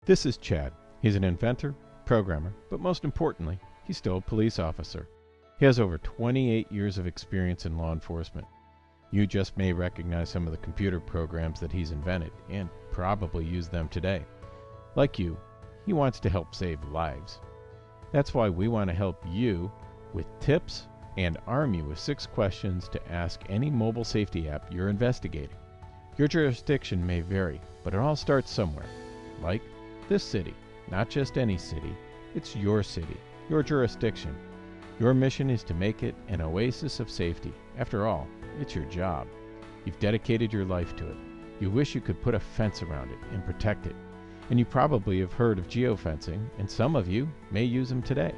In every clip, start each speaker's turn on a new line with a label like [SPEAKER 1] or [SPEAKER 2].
[SPEAKER 1] This is Chad. He's an inventor, programmer, but most importantly, he's still a police officer. He has over 28 years of experience in law enforcement. You just may recognize some of the computer programs that he's invented and probably use them today. Like you, he wants to help save lives. That's why we want to help you with tips and arm you with 6 questions to ask any mobile safety app you're investigating. Your jurisdiction may vary, but it all starts somewhere. Like this city, not just any city, it's your city, your jurisdiction. Your mission is to make it an oasis of safety. After all, it's your job. You've dedicated your life to it. You wish you could put a fence around it and protect it. And you probably have heard of geofencing, and some of you may use them today.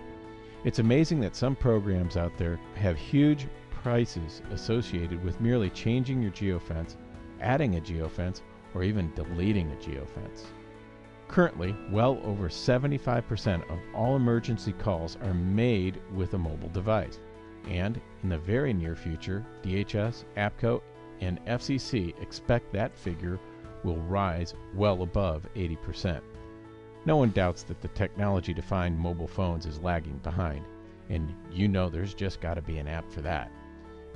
[SPEAKER 1] It's amazing that some programs out there have huge prices associated with merely changing your geofence, adding a geofence, or even deleting a geofence. Currently, well over 75% of all emergency calls are made with a mobile device. And in the very near future, DHS, APCO, and FCC expect that figure will rise well above 80%. No one doubts that the technology-defined mobile phones is lagging behind, and you know there's just got to be an app for that.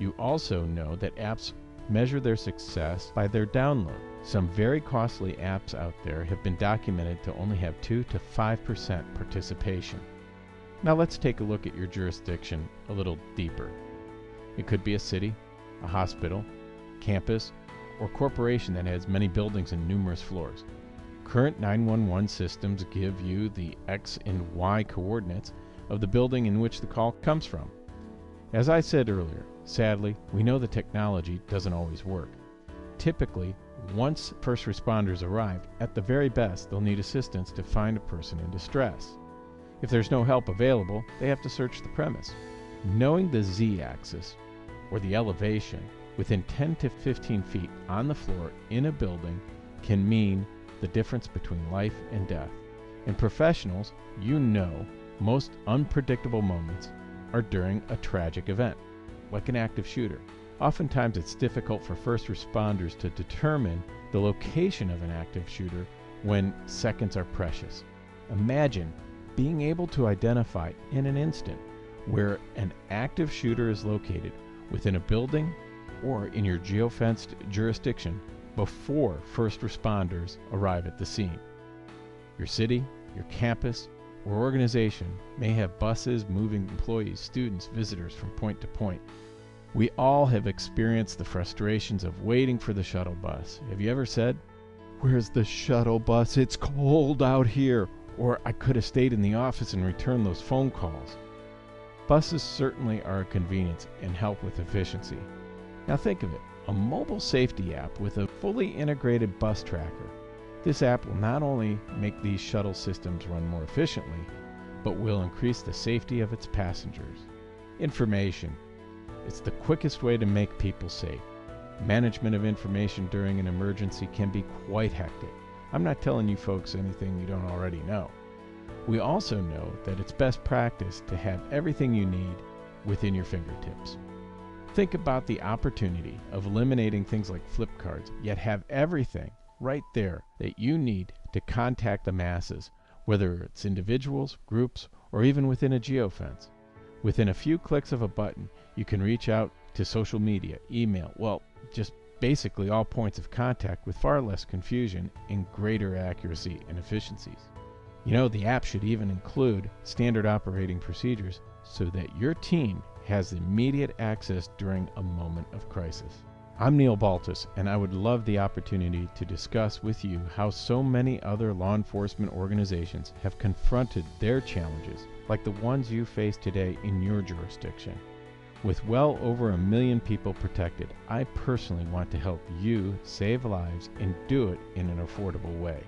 [SPEAKER 1] You also know that apps measure their success by their download. Some very costly apps out there have been documented to only have 2 to 5% participation. Now let's take a look at your jurisdiction a little deeper. It could be a city, a hospital, campus, or corporation that has many buildings and numerous floors. Current 911 systems give you the X and Y coordinates of the building in which the call comes from. As I said earlier, sadly, we know the technology doesn't always work. Typically, once first responders arrive, at the very best, they'll need assistance to find a person in distress. If there's no help available, they have to search the premise. Knowing the Z-axis, or the elevation, within 10 to 15 feet on the floor in a building can mean the difference between life and death. And professionals, you know, most unpredictable moments are during a tragic event, like an active shooter. Oftentimes it's difficult for first responders to determine the location of an active shooter when seconds are precious. Imagine being able to identify in an instant where an active shooter is located within a building or in your geofenced jurisdiction before first responders arrive at the scene. Your city, your campus, or organization may have buses moving employees, students, visitors from point to point. We all have experienced the frustrations of waiting for the shuttle bus. Have you ever said, "Where's the shuttle bus? It's cold out here." Or, "I could have stayed in the office and returned those phone calls." Buses certainly are a convenience and help with efficiency. Now think of it, a mobile safety app with a fully integrated bus tracker. This app will not only make these shuttle systems run more efficiently, but will increase the safety of its passengers. Information. It's the quickest way to make people safe. Management of information during an emergency can be quite hectic. I'm not telling you folks anything you don't already know. We also know that it's best practice to have everything you need within your fingertips. Think about the opportunity of eliminating things like flip cards, yet have everything right there that you need to contact the masses, whether it's individuals, groups, or even within a geofence. Within a few clicks of a button, you can reach out to social media, email, well, just basically all points of contact with far less confusion and greater accuracy and efficiencies. You know, the app should even include standard operating procedures so that your team has immediate access during a moment of crisis. I'm Neil Baltus, and I would love the opportunity to discuss with you how so many other law enforcement organizations have confronted their challenges, like the ones you face today in your jurisdiction. With well over 1 million people protected, I personally want to help you save lives and do it in an affordable way.